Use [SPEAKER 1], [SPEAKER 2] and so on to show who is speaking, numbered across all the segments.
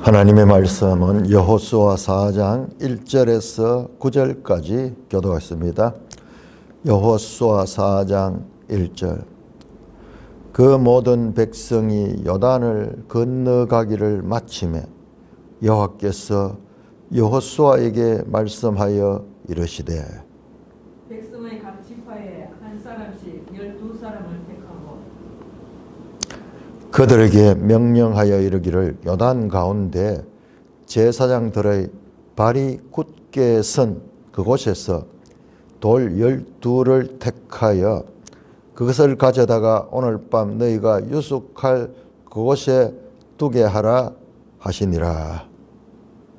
[SPEAKER 1] 하나님의 말씀은 여호수아 4장 1절에서 9절까지 교도했습니다. 여호수아 4장 1절. 그 모든 백성이 요단을 건너가기를 마치매 여호와께서 여호수아에게 말씀하여 이르시되
[SPEAKER 2] 백성의 각 지파에 한 사람씩 12사람을 택하고
[SPEAKER 1] 그들에게 명령하여 이르기를 요단 가운데 제사장들의 발이 굳게 선 그곳에서 돌 12를 택하여 그것을 가져다가 오늘 밤 너희가 유숙할 그곳에 두게 하라 하시니라.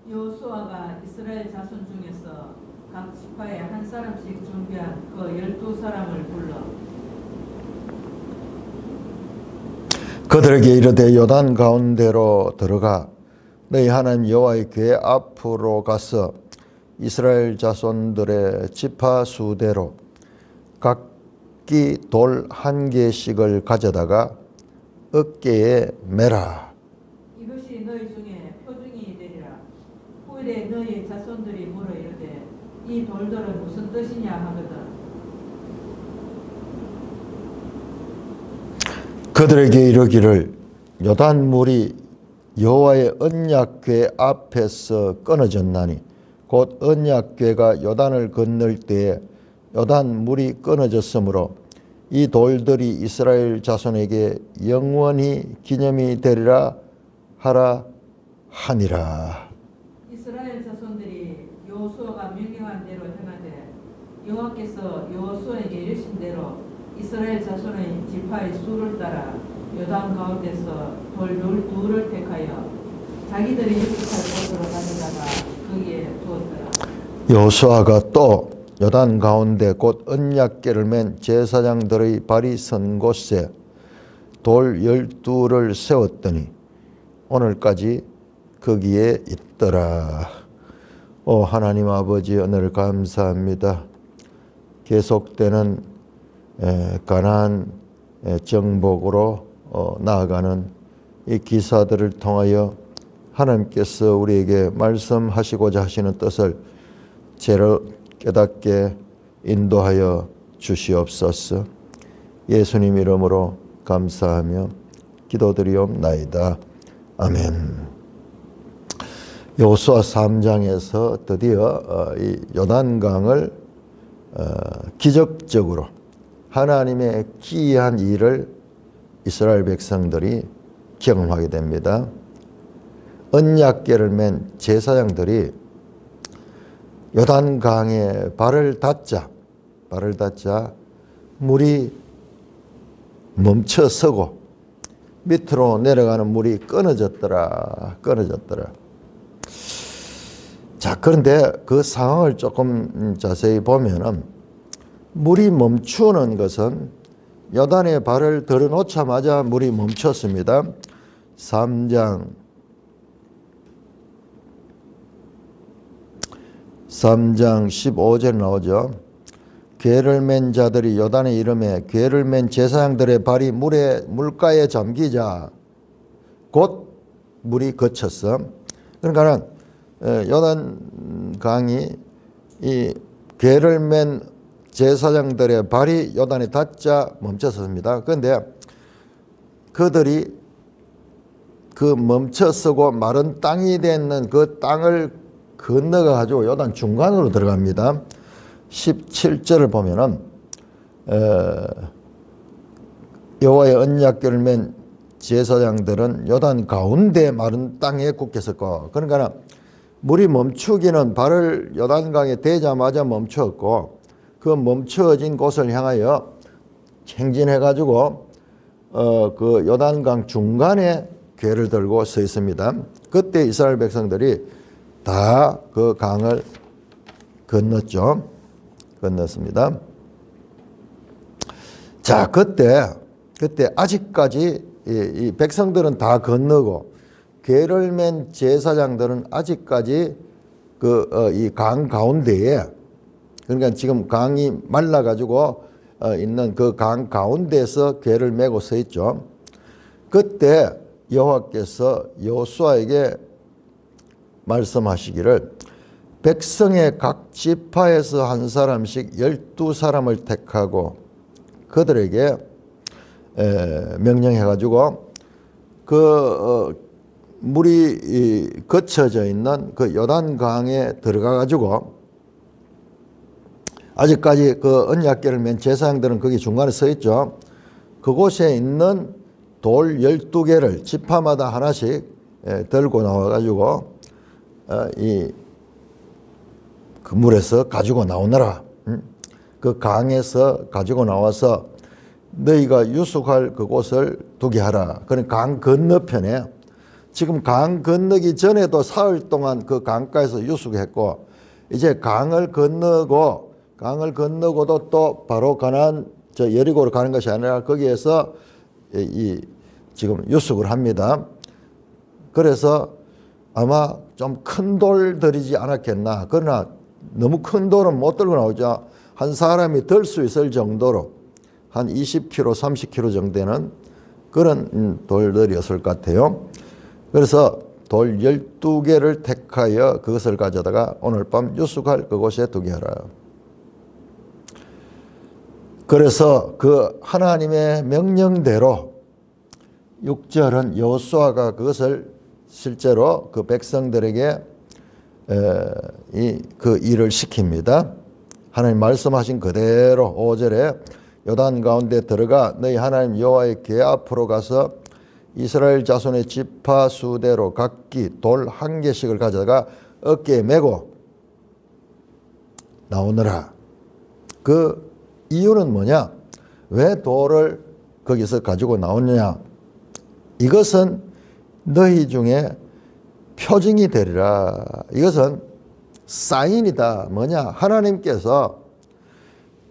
[SPEAKER 2] 여호수아가 이스라엘 자손 중에서 각 지파에 한 사람씩 준비한 그 12사람을 불러
[SPEAKER 1] 그들에게 이르되 요단 가운데로 들어가 너희 하나님 여호와의 궤 앞으로 가서 이스라엘 자손들의 지파 수대로 각기 돌 1개씩을 가져다가 어깨에 매라.
[SPEAKER 2] 이것이 너희 중에 표징이 되리라. 후일에 너희 자손들이 물어 이르되 이 돌들은 무슨 뜻이냐 하거든.
[SPEAKER 1] 그들에게 이르기를 요단 물이 여호와의 언약궤 앞에서 끊어졌나니 곧 언약궤가 요단을 건널 때에 요단 물이 끊어졌으므로 이 돌들이 이스라엘 자손에게 영원히 기념이 되리라 하라 하니라.
[SPEAKER 2] 이스라엘 자손들이 여호수아가 명령한 대로 행하되 여호와께서 여호수아에게 이르신 대로 이스라엘 자손의 지파의 수를 따라 요단 가운데서 돌 12를 택하여 자기들이 유숙할 곳으로 가져다가 거기에 두었더라.
[SPEAKER 1] 여호수아가 또 요단 가운데 곧 언약궤를 맨 제사장들의 발이 선 곳에 돌 12를 세웠더니 오늘까지 거기에 있더라. 오 하나님 아버지, 오늘 감사합니다. 계속되는 가나안 정복으로 나아가는 이 기사들을 통하여 하나님께서 우리에게 말씀하시고자 하시는 뜻을 제로 깨닫게 인도하여 주시옵소서. 예수님 이름으로 감사하며 기도드리옵나이다. 아멘. 여호수아 3장에서 드디어 이 요단강을 기적적으로 하나님의 기이한 일을 이스라엘 백성들이 경험하게 됩니다. 언약궤를 맨 제사장들이 요단강에 발을 닿자 물이 멈춰서고 밑으로 내려가는 물이 끊어졌더라. 자, 그런데 그 상황을 조금 자세히 보면은 물이 멈추는 것은 요단에 발을 들어놓자마자 물이 멈췄습니다. 3장 15절 나오죠. 궤를 맨 자들이 요단에 이르매 궤를 맨 제사장들의 발이 물가에 잠기자 곧 물이 그쳤어. 그러니까 요단 강이 이 궤를 맨 제사장들의 발이 요단에 닿자 멈췄습니다. 그런데 그들이 그 멈춰서고 마른 땅이 되는 그 땅을 건너가 가지고 요단 중간으로 들어갑니다. 17절을 보면은 여호와의 언약궤를 맨 제사장들은 요단 가운데 마른 땅에 굳게 섰고, 그러니까 물이 멈추기는 발을 요단강에 대자마자 멈추었고 그 멈춰진 곳을 향하여 행진해 가지고 그 요단강 중간에 궤를 들고 서 있습니다. 그때 이스라엘 백성들이 다 그 강을 건넜습니다. 자, 그때 아직까지 이 백성들은 다 건너고 궤를 맨 제사장들은 아직까지 이 강 가운데에, 그러니까 지금 강이 말라 가지고 있는 그 강 가운데서 궤를 메고 서 있죠. 그때 여호와께서 여호수아에게 말씀하시기를 백성의 각 지파에서 한 사람씩 12사람을 택하고 그들에게 명령해가지고 물이 거쳐져 있는 그 요단강에 들어가가지고 아직까지 그 언약궤를 맨 제사장들은 거기 중간에 서 있죠. 그곳에 있는 돌 12개를 지파마다 하나씩 들고 나와가지고 그 물에서 가지고 나오너라. 그 강에서 가지고 나와서 너희가 유숙할 그곳을 두게 하라. 그러니까 강 건너편에 지금 강 건너기 전에도 사흘 동안 그 강가에서 유숙했고 이제 강을 건너고도 또 바로 가나안 여리고로 가는 것이 아니라 거기에서 지금 유숙을 합니다. 그래서 아마 좀 큰 돌들이지 않았겠나. 그러나 너무 큰 돌은 못 들고 나오죠. 한 사람이 들 수 있을 정도로 한 20kg, 30kg 정도 되는 그런 돌들이었을 것 같아요. 그래서 돌 12개를 택하여 그것을 가져다가 오늘 밤 유숙할 그곳에 두게 하라. 그래서 그 하나님의 명령대로 6절은 여호수아가 그것을 실제로 그 백성들에게 그 일을 시킵니다. 하나님 말씀하신 그대로 5절에 요단 가운데 들어가 너희 하나님 여호와의 궤 앞으로 가서 이스라엘 자손의 지파 수대로 각기 돌 1개씩을 가져다가 어깨에 메고 나오느라. 그 이유는 뭐냐? 왜 돌을 거기서 가지고 나오느냐? 이것은 너희 중에 표징이 되리라. 이것은 사인이다. 뭐냐? 하나님께서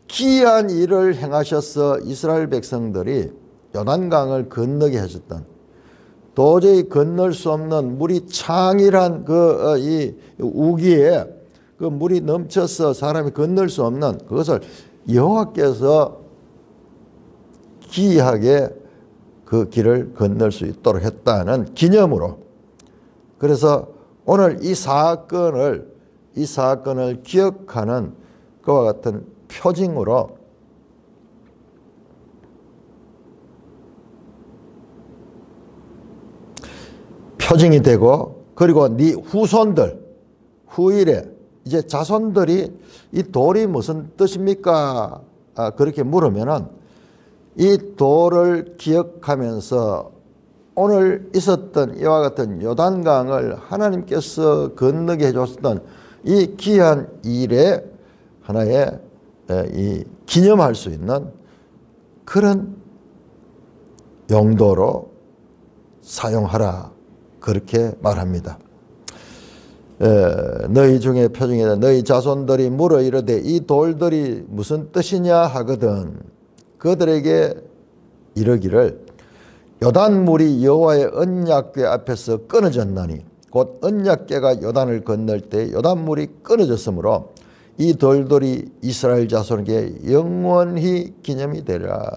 [SPEAKER 1] 기이한 일을 행하셔서 이스라엘 백성들이 요단강을 건너게 하셨던, 도저히 건널 수 없는 물이 창이란 이 우기에 그 물이 넘쳐서 사람이 건널 수 없는 그것을 여호와께서 기이하게 그 길을 건널 수 있도록 했다는 기념으로. 그래서 오늘 이 사건을 기억하는 그와 같은 표징으로 표징이 되고, 그리고 네 후손들 후일에 이제 자손들이 이 돌이 무슨 뜻입니까? 그렇게 물으면은 이 돌을 기억하면서 오늘 있었던 이와 같은 요단강을 하나님께서 건너게 해줬던 이 귀한 일에 하나의 이 기념할 수 있는 그런 용도로 사용하라. 그렇게 말합니다. 너희 중에 표징이다. 너희 자손들이 물어 이르되 이 돌들이 무슨 뜻이냐 하거든 그들에게 이르기를 요단물이 여호와의 언약궤 앞에서 끊어졌나니 곧 언약궤가 요단을 건널 때 요단물이 끊어졌으므로 이 돌들이 이스라엘 자손에게 영원히 기념이 되리라.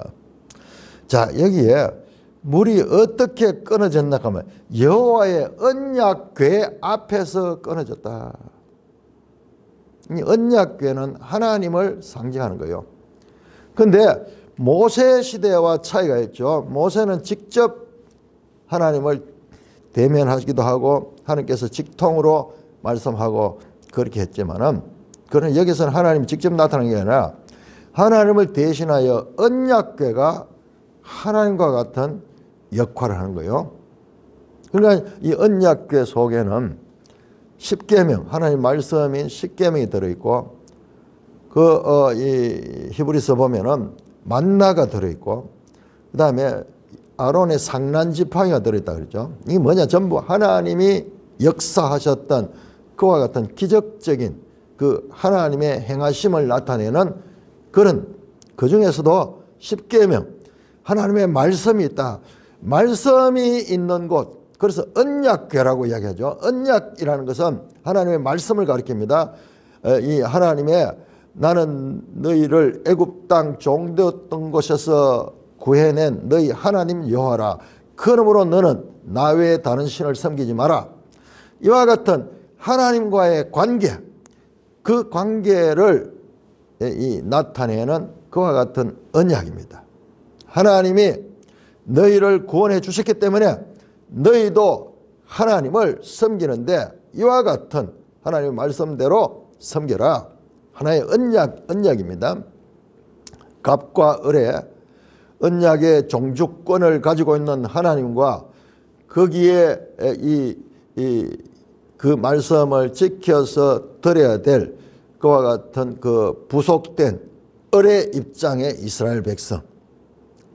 [SPEAKER 1] 자, 여기에 물이 어떻게 끊어졌나 하면 여호와의 언약궤 앞에서 끊어졌다. 이 언약궤는 하나님을 상징하는 거예요. 그런데 모세 시대와 차이가 있죠. 모세는 직접 하나님을 대면하기도 하고 하나님께서 직통으로 말씀하고 그렇게 했지만은, 그러나 여기서는 하나님이 직접 나타나는 게 아니라 하나님을 대신하여 언약궤가 하나님과 같은 역할을 하는 거예요. 그러니까 이 언약궤 속에는 십계명, 하나님 말씀인 십계명이 들어있고, 이 히브리서 보면은 만나가 들어있고, 그 다음에 아론의 상란지팡이가 들어있다 그랬죠. 이게 뭐냐? 전부 하나님이 역사하셨던 그와 같은 기적적인 그 하나님의 행하심을 나타내는 그런, 그 중에서도 십계명, 하나님의 말씀이 있다. 말씀이 있는 곳, 그래서 언약궤라고 이야기하죠. 언약이라는 것은 하나님의 말씀을 가리킵니다. 이 하나님의 나는 너희를 애굽 땅 종되었던 곳에서 구해낸 너희 하나님 여호와라. 그러므로 너는 나 외에 다른 신을 섬기지 마라. 이와 같은 하나님과의 관계, 그 관계를 나타내는 그와 같은 언약입니다. 하나님이 너희를 구원해 주셨기 때문에 너희도 하나님을 섬기는데 이와 같은 하나님의 말씀대로 섬겨라. 하나의 언약입니다. 갑과 을의 언약의 종주권을 가지고 있는 하나님과 거기에 그 말씀을 지켜서 드려야 될 그와 같은 그 부속된 을의 입장의 이스라엘 백성,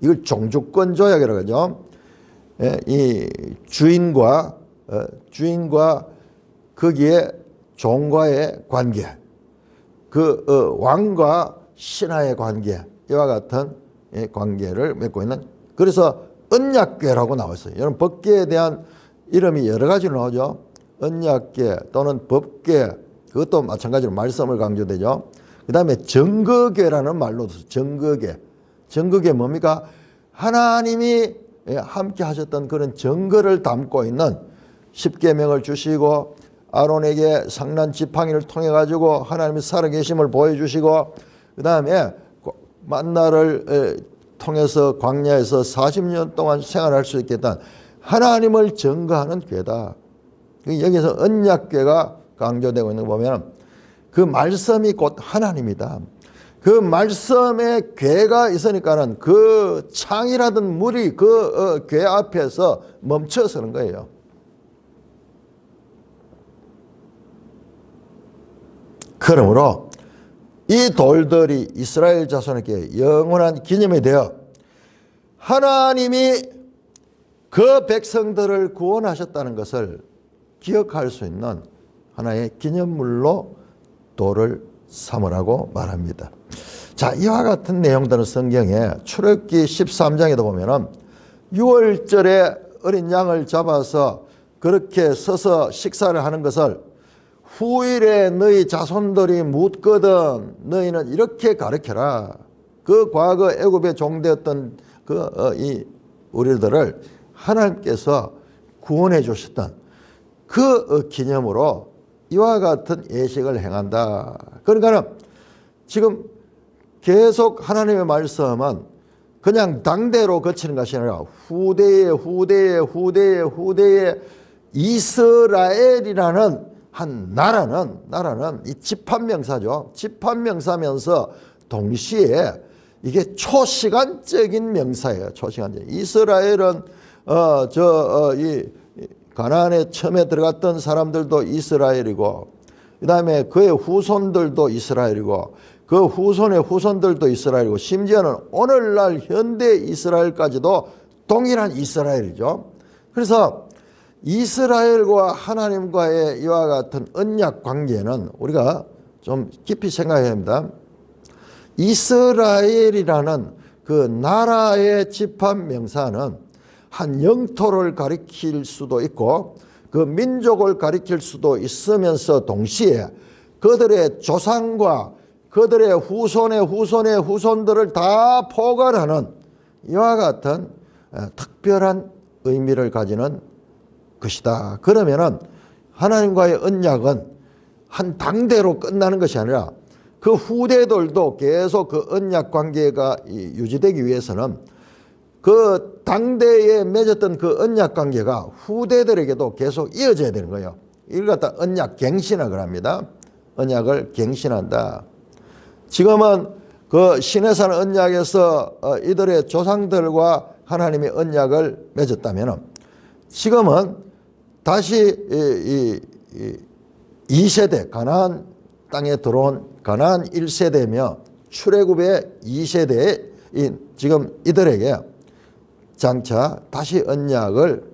[SPEAKER 1] 이걸 종주권 조약이라고 하죠. 이 주인과 거기에 종과의 관계, 그 왕과 신하의 관계, 이와 같은 관계를 맺고 있는, 그래서 언약궤라고 나왔어요. 여러분, 법궤에 대한 이름이 여러 가지로 나오죠. 언약궤 또는 법궤, 그것도 마찬가지로 말씀을 강조되죠. 그 다음에 증거궤라는 말로 증거궤 뭡니까? 하나님이 함께 하셨던 그런 증거를 담고 있는 십계명을 주시고 아론에게 상난 지팡이를 통해 가지고 하나님의 살아계심을 보여주시고, 그 다음에 만나를 통해서 광야에서 40년 동안 생활할 수 있겠다는 하나님을 증거하는 궤다. 여기서 언약궤가 강조되고 있는 거 보면 그 말씀이 곧 하나님이다. 그 말씀의 궤가 있으니까는 그 창이라든 물이 그 궤 앞에서 멈춰서는 거예요. 그러므로 이 돌들이 이스라엘 자손에게 영원한 기념이 되어 하나님이 그 백성들을 구원하셨다는 것을 기억할 수 있는 하나의 기념물로 돌을 삼으라고 말합니다. 자, 이와 같은 내용들은 성경에 출애굽기 13장에도 보면은 6월절에 어린 양을 잡아서 그렇게 서서 식사를 하는 것을 후일에 너희 자손들이 묻거든 너희는 이렇게 가르쳐라. 그 과거 애굽의 종되었던 우리들을 하나님께서 구원해 주셨던 그 기념으로 이와 같은 예식을 행한다. 그러니까 지금 계속 하나님의 말씀은 그냥 당대로 거치는 것이 아니라 후대에 이스라엘이라는 한 나라는 이 집합명사죠. 집합명사면서 동시에 이게 초시간적인 명사예요. 초시간적. 이스라엘은 이 가나안에 처음에 들어갔던 사람들도 이스라엘이고, 그 다음에 그의 후손들도 이스라엘이고, 그 후손의 후손들도 이스라엘이고, 심지어는 오늘날 현대 이스라엘까지도 동일한 이스라엘이죠. 그래서 이스라엘과 하나님과의 이와 같은 언약 관계는 우리가 좀 깊이 생각해야 합니다. 이스라엘이라는 그 나라의 집합 명사는 한 영토를 가리킬 수도 있고 그 민족을 가리킬 수도 있으면서 동시에 그들의 조상과 그들의 후손의 후손들을 다 포괄하는 이와 같은 특별한 의미를 가지는 것이다. 그러면은 하나님과의 언약은 한 당대로 끝나는 것이 아니라 그 후대들도 계속 그 언약 관계가 유지되기 위해서는 그 당대에 맺었던 그 언약 관계가 후대들에게도 계속 이어져야 되는 거예요. 이걸 갖다 언약 갱신을 합니다. 언약을 갱신한다. 지금은 그 시내산 언약에서 이들의 조상들과 하나님의 언약을 맺었다면 지금은 다시 2세대 가나안 땅에 들어온 가나안 1세대며 출애굽의 2세대의 지금 이들에게 장차 다시 언약을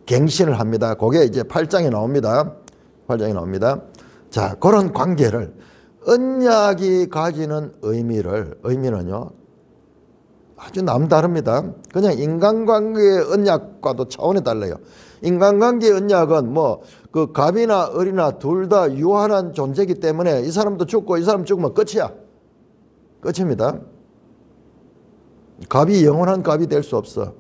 [SPEAKER 1] 갱신을 합니다. 그게 이제 8장에 나옵니다. 8장에 나옵니다. 자, 그런 관계를 언약이 가지는 의미는요 아주 남다릅니다. 그냥 인간관계의 언약과도 차원이 달라요. 인간관계의 언약은 뭐 그 갑이나 을이나 둘 다 유한한 존재이기 때문에 이 사람도 죽고 이 사람 죽으면 끝이야. 끝입니다. 갑이 영원한 갑이 될 수 없어.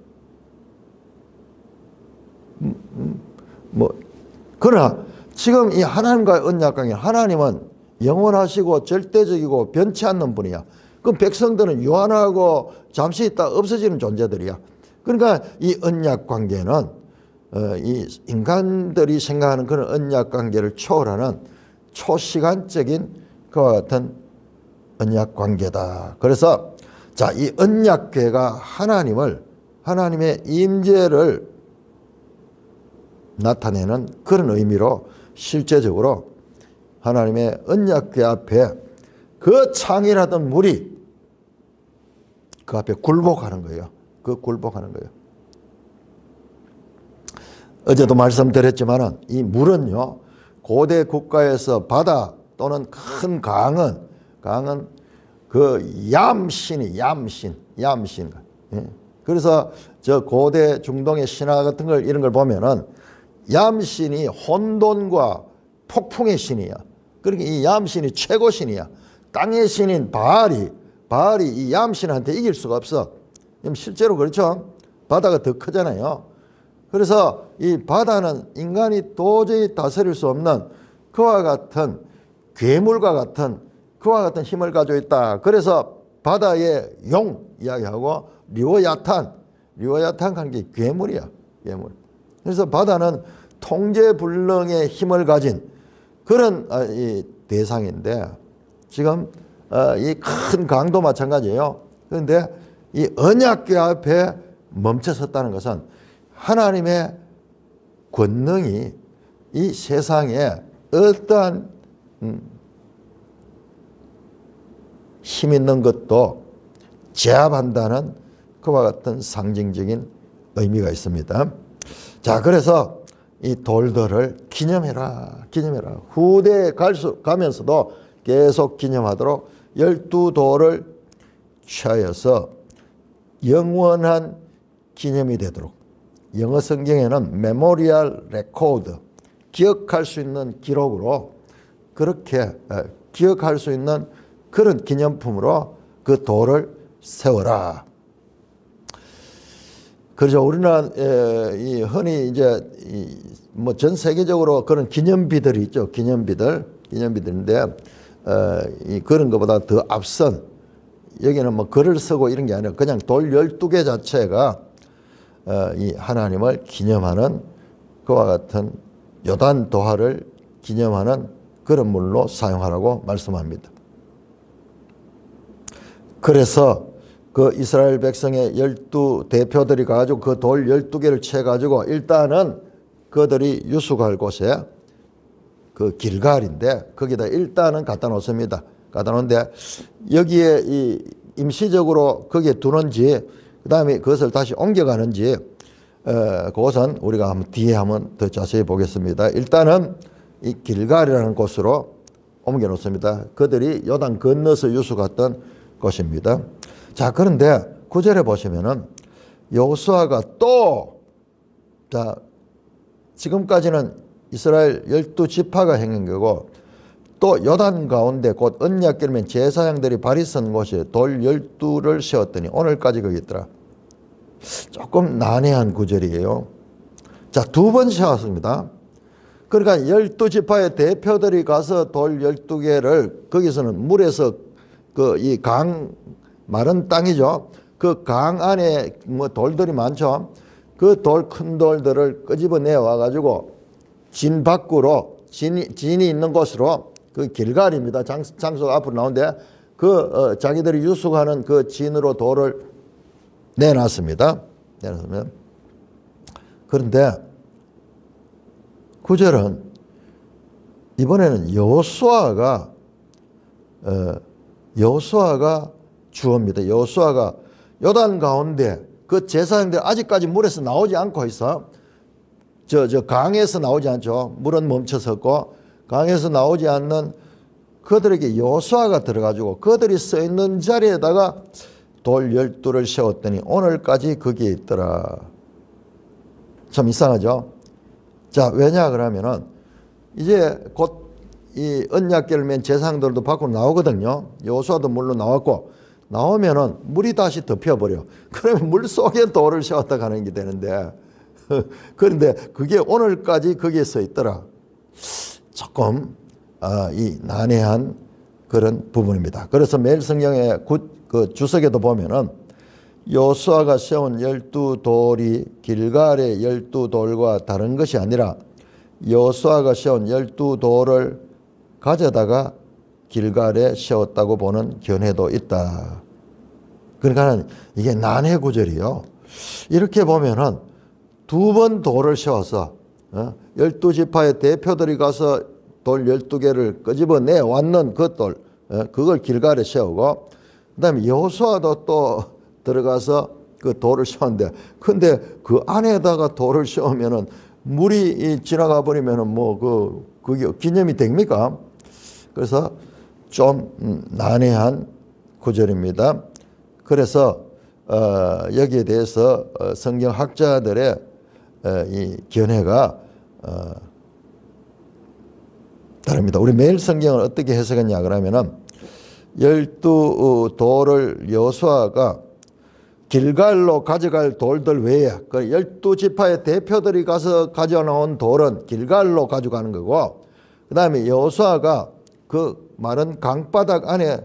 [SPEAKER 1] 그러나 지금 이 하나님과의 언약관계, 하나님은 영원하시고 절대적이고 변치 않는 분이야. 그럼 백성들은 유한하고 잠시 있다 없어지는 존재들이야. 그러니까 이 언약관계는 이 인간들이 생각하는 그런 언약관계를 초월하는 초시간적인 그와 같은 언약관계다. 그래서 자, 이 언약궤가 하나님의 임재를 나타내는 그런 의미로 실제적으로 하나님의 언약궤 앞에 그 창이라던 물이 그 앞에 굴복하는 거예요. 그 굴복하는 거예요. 어제도 말씀드렸지만은 이 물은요, 고대 국가에서 바다 또는 큰 강은 그 얌신. 예. 그래서 저 고대 중동의 신화 같은 걸 이런 걸 보면은 얌신이 혼돈과 폭풍의 신이야. 그러니까 이 얌신이 최고 신이야. 땅의 신인 바알이 이 얌신한테 이길 수가 없어. 실제로 그렇죠. 바다가 더 크잖아요. 그래서 이 바다는 인간이 도저히 다스릴 수 없는 그와 같은 괴물과 같은 그와 같은 힘을 가지고 있다. 그래서 바다의 용 이야기하고 리오야탄 관계 괴물이야. 괴물. 그래서 바다는 통제불능의 힘을 가진 그런 이 대상인데 지금 이 큰 강도 마찬가지예요. 그런데 이 언약궤 앞에 멈춰섰다는 것은 하나님의 권능이 이 세상에 어떠한 힘 있는 것도 제압한다는 그와 같은 상징적인 의미가 있습니다. 자, 그래서 이 돌들을 기념해라. 후대에 가면서도 계속 기념하도록 12돌을 취하여서 영원한 기념이 되도록, 영어 성경에는 메모리얼 레코드, 기억할 수 있는 기록으로 그렇게 기억할 수 있는 그런 기념품으로 그 돌을 세워라. 그래서 우리는 흔히 이제 뭐 전 세계적으로 그런 기념비들이 있죠. 기념비들인데 그런 것보다 더 앞선, 여기는 뭐 글을 쓰고 이런 게 아니라 그냥 돌 12개 자체가 이 하나님을 기념하는 그와 같은 요단 도하를 기념하는 그런 물로 사용하라고 말씀합니다. 그래서 그 이스라엘 백성의 12대표들이 가지고 그 돌 12개를 채가지고 일단은 그들이 유숙할 곳에 그 길갈인데 거기다 일단은 갖다 놓습니다. 갖다 놓는데 여기에 이 임시적으로 거기에 두는지 그 다음에 그것을 다시 옮겨가는지 그것은 우리가 한번 뒤에 한번 더 자세히 보겠습니다. 일단은 이 길갈이라는 곳으로 옮겨 놓습니다. 그들이 요단 건너서 유숙했던 곳입니다. 자, 그런데 9절에 보시면은 여호수아가 또, 자, 지금까지는 이스라엘 12지파가 행한 거고 또 요단 가운데 곧 언약궤면 제사장들이 발이 선 곳에 돌 12를 세웠더니 오늘까지 거기 있더라. 조금 난해한 구절이에요. 자, 두 번 세웠습니다. 그러니까 12지파의 대표들이 가서 돌 12개를 거기서는 물에서 그 이 강, 마른 땅이죠. 그 강 안에 뭐 돌들이 많죠. 그 큰 돌들을 끄집어내 와가지고 진 밖으로, 진이 있는 곳으로, 그 길갈입니다. 장소가 앞으로 나오는데 자기들이 유숙하는 그 진으로 돌을 내놨습니다. 그런데 9절은 이번에는 여호수아가 주어입니다. 여호수아가 요단 가운데 그 제사장들 아직까지 물에서 나오지 않고 있어. 저 강에서 나오지 않죠. 물은 멈춰섰고 강에서 나오지 않는 그들에게 여호수아가 들어가지고 그들이 서 있는 자리에다가 돌 12를 세웠더니 오늘까지 거기에 있더라. 참 이상하죠. 자, 왜냐 그러면은 이제 곧 이 언약궤를 맨 제사장들도 밖으로 나오거든요. 여호수아도 물로 나왔고 나오면은 물이 다시 덮여버려. 그러면 물 속에 돌을 세웠다 가는 게 되는데 그런데 그게 오늘까지 거기에 서 있더라. 조금 이 난해한 그런 부분입니다. 그래서 매일 성경의 그 주석에도 보면은 여호수아가 세운 12돌이 길갈의 12돌과 다른 것이 아니라 여호수아가 세운 12돌을 가져다가 길갈에 세웠다고 보는 견해도 있다. 그러니까 이게 난해 구절이요. 이렇게 보면은 두 번 돌을 세워서 12지파의 대표들이 가서 돌 12개를 끄집어내 왔는 그 돌, 그걸 길갈에 세우고 그 다음에 여호수아도 또 들어가서 그 돌을 세웠는데 근데 그 안에다가 돌을 세우면은 물이 지나가 버리면은 뭐 그게 기념이 됩니까? 그래서 좀 난해한 구절입니다. 그래서 여기에 대해서 성경학자들의 이 견해가 다릅니다. 우리 매일 성경을 어떻게 해석했냐 그러면은 12돌을 여호수아가 길갈로 가져갈 돌들 외에 그 12지파의 대표들이 가서 가져나온 돌은 길갈로 가져가는 거고 그 다음에 여호수아가 그 마른 강바닥 안에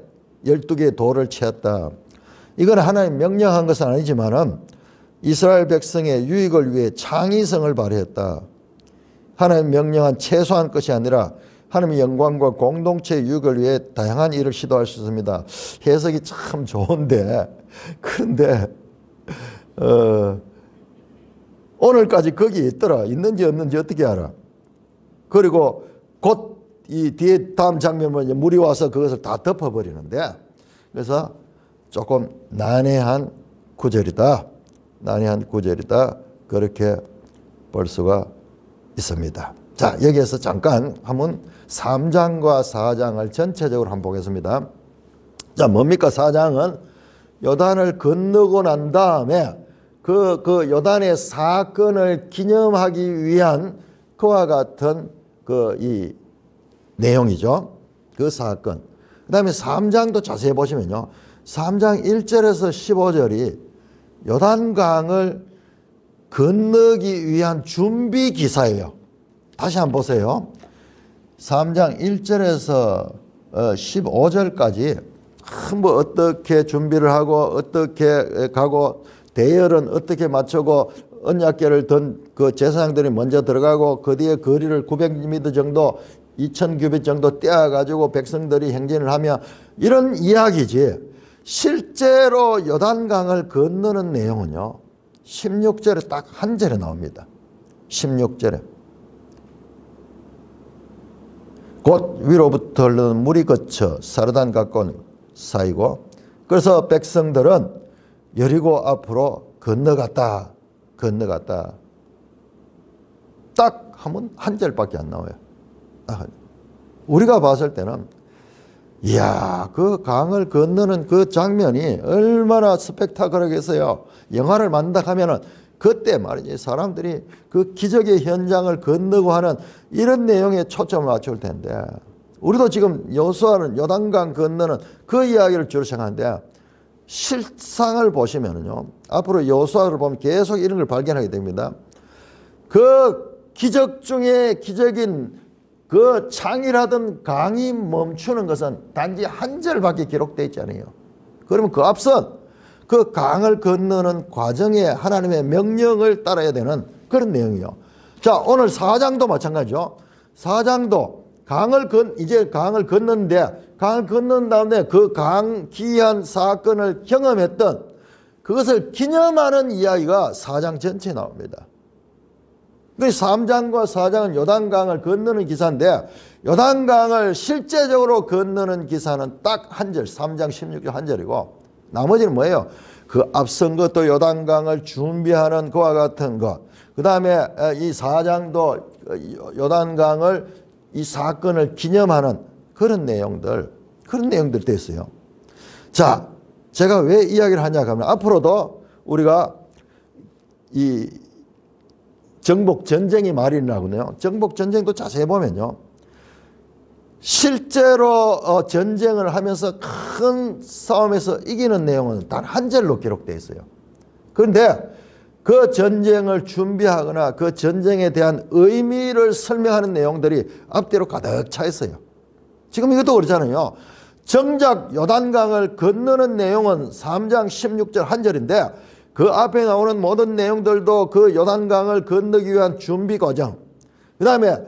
[SPEAKER 1] 12개의 돌을 채웠다. 이건 하나님 명령한 것은 아니지만은 이스라엘 백성의 유익을 위해 창의성을 발휘했다. 하나님 명령한 최소한 것이 아니라 하나님의 영광과 공동체의 유익을 위해 다양한 일을 시도할 수 있습니다. 해석이 참 좋은데 그런데 오늘까지 거기 있더라. 있는지 없는지 어떻게 알아? 그리고 곧 이 뒤에 다음 장면 보면 물이 와서 그것을 다 덮어버리는데 그래서 조금 난해한 구절이다. 난해한 구절이다. 그렇게 볼 수가 있습니다. 자, 여기에서 잠깐 한번 3장과 4장을 전체적으로 한번 보겠습니다. 자, 뭡니까? 4장은 요단을 건너고 난 다음에 그 요단의 사건을 기념하기 위한 그와 같은 이 내용이죠. 그 사건. 그 다음에 3장도 자세히 보시면요. 3장 1절에서 15절이 요단강을 건너기 위한 준비 기사예요. 다시 한번 보세요. 3장 1절에서 15절까지 뭐 어떻게 준비를 하고 어떻게 가고 대열은 어떻게 맞추고 언약궤를 든 그 제사장들이 먼저 들어가고 그 뒤에 거리를 900m 정도 2000규빗 정도 떼어가지고 백성들이 행진을 하며 이런 이야기지 실제로 요단강을 건너는 내용은요 16절에 딱 한 절에 나옵니다. 16절에 곧 위로부터 흐르는 물이 거쳐 사르단 가까운 사이고 그래서 백성들은 여리고 앞으로 건너갔다. 딱 하면 한 절밖에 안 나와요. 우리가 봤을 때는 이야 그 강을 건너는 그 장면이 얼마나 스펙타클하겠어요. 영화를 만든다 하면은 그때 말이지 사람들이 그 기적의 현장을 건너고 하는 이런 내용에 초점을 맞출 텐데 우리도 지금 여호수아는 요단강 건너는 그 이야기를 주로 생각하는데 실상을 보시면은요 앞으로 여호수아를 보면 계속 이런 걸 발견하게 됩니다. 그 기적 중에 기적인 그 창이라던 강이 멈추는 것은 단지 한 절밖에 기록되어 있지 않아요. 그러면 그 앞선 그 강을 건너는 과정에 하나님의 명령을 따라야 되는 그런 내용이요. 자, 오늘 4장도 마찬가지죠. 4장도 이제 강을 건너는데 강을 건넌 다음에 그 강 기이한 사건을 경험했던 그것을 기념하는 이야기가 4장 전체에 나옵니다. 3장과 4장은 요단강을 건너는 기사인데 요단강을 실제적으로 건너는 기사는 딱 한 절, 3장 16절 한 절이고 나머지는 뭐예요? 그 앞선 것도 요단강을 준비하는 그와 같은 것. 그 다음에 이 4장도 요단강을 이 사건을 기념하는 그런 내용들이 됐어요. 자, 제가 왜 이야기를 하냐 하면 앞으로도 우리가 이 정복전쟁이 말이라고요. 정복전쟁도 자세히 보면요. 실제로 전쟁을 하면서 큰 싸움에서 이기는 내용은 단 한 절로 기록되어 있어요. 그런데 그 전쟁을 준비하거나 그 전쟁에 대한 의미를 설명하는 내용들이 앞뒤로 가득 차 있어요. 지금 이것도 그렇잖아요. 정작 요단강을 건너는 내용은 3장 16절 한 절인데 그 앞에 나오는 모든 내용들도 그 요단강을 건너기 위한 준비 과정, 그 다음에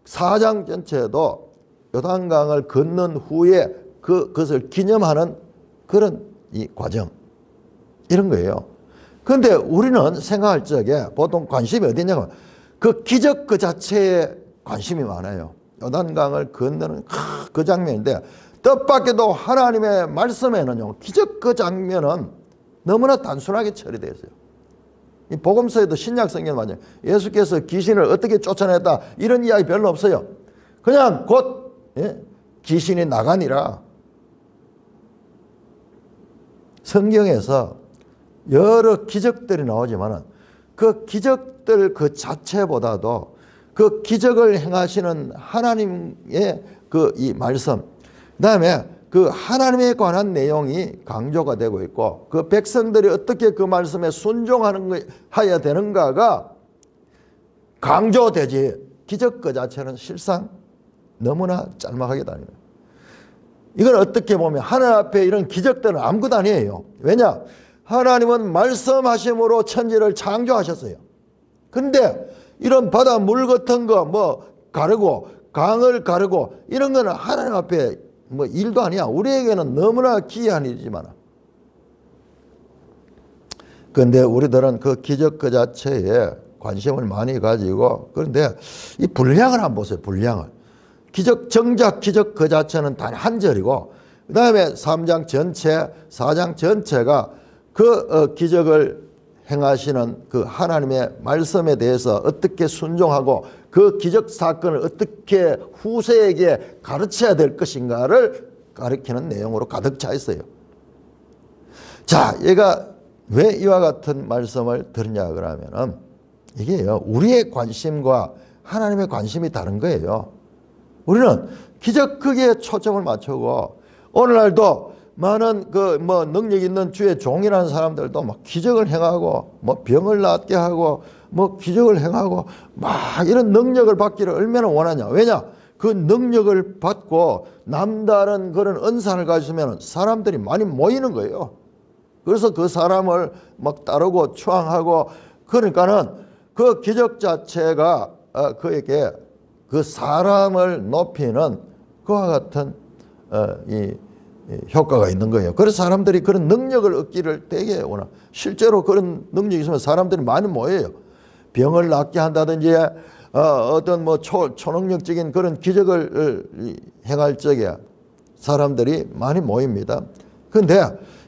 [SPEAKER 1] 4장 전체도 요단강을 건넌 후에 그것을 기념하는 그런 이 과정, 이런 거예요. 그런데 우리는 생각할 적에 보통 관심이 어디냐면 그 기적 그 자체에 관심이 많아요. 요단강을 건너는 그 장면인데 뜻밖에도 하나님의 말씀에는요, 기적 그 장면은 너무나 단순하게 처리되어 있어요. 이 복음서에도 신약 성경 맞아요. 예수께서 귀신을 어떻게 쫓아냈다 이런 이야기 별로 없어요. 그냥 곧 귀신이 나가니라. 성경에서 여러 기적들이 나오지만 그 기적들 그 자체보다도 그 기적을 행하시는 하나님의 그 이 말씀, 그 다음에 그 하나님에 관한 내용이 강조가 되고 있고 그 백성들이 어떻게 그 말씀에 순종하야 되는가가 강조되지, 기적 그 자체는 실상 너무나 짤막하게 다닙니다. 이건 어떻게 보면 하나님 앞에 이런 기적들은 아무것도 아니에요. 왜냐? 하나님은 말씀하심으로 천지를 창조하셨어요. 근데 이런 바다 물 같은 거 뭐 가르고 강을 가르고 이런 거는 하나님 앞에 뭐 일도 아니야. 우리에게는 너무나 기이한 일이지만, 그런데 우리들은 그 기적 그 자체에 관심을 많이 가지고, 그런데 이 분량을 한번 보세요. 분량을. 정작 기적 그 자체는 단 한 절이고 그 다음에 3장 전체 4장 전체가 그 기적을 행하시는 그 하나님의 말씀에 대해서 어떻게 순종하고 그 기적 사건을 어떻게 후세에게 가르쳐야 될 것인가를 가르치는 내용으로 가득 차 있어요. 자, 얘가 왜 이와 같은 말씀을 드리냐 그러면은 이게요, 우리의 관심과 하나님의 관심이 다른 거예요. 우리는 기적 크기에 초점을 맞추고 오늘날도 많은 그 뭐 능력 있는 주의 종이라는 사람들도 막 기적을 행하고 뭐 병을 낫게 하고 뭐 기적을 행하고 막 이런 능력을 받기를 얼마나 원하냐. 왜냐? 그 능력을 받고 남다른 그런 은사를 가지면 사람들이 많이 모이는 거예요. 그래서 그 사람을 막 따르고 추앙하고, 그러니까는 그 기적 자체가 그에게 그 사람을 높이는 그와 같은 이 효과가 있는 거예요. 그래서 사람들이 그런 능력을 얻기를 되게 원하. 실제로 그런 능력이 있으면 사람들이 많이 모여요. 병을 낫게 한다든지 어떤 뭐 초능력적인 그런 기적을 행할 적에 사람들이 많이 모입니다. 그런데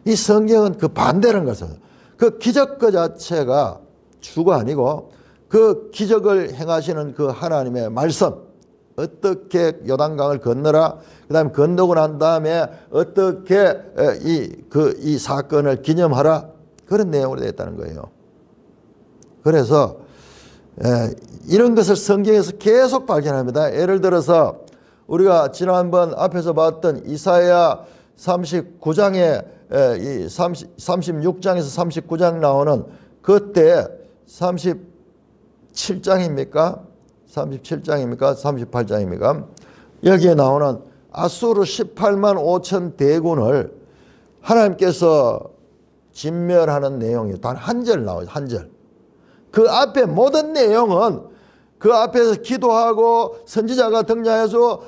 [SPEAKER 1] 이 성경은 그 반대라는 것은 그 기적 그 자체가 주가 아니고 그 기적을 행하시는 그 하나님의 말씀, 어떻게 요단강을 건너라, 그 다음에 건너고 난 다음에 어떻게 이 사건을 기념하라, 그런 내용으로 되어 있다는 거예요. 그래서 이런 것을 성경에서 계속 발견합니다. 예를 들어서 우리가 지난번 앞에서 봤던 이사야 39장에 36장에서 39장 나오는 그때 37장입니까? 37장입니까? 38장입니까? 여기에 나오는 아수르 18만 5천 대군을 하나님께서 진멸하는 내용이 단 한 절 나와요. 한 절. 그 앞에 모든 내용은 그 앞에서 기도하고 선지자가 등장해서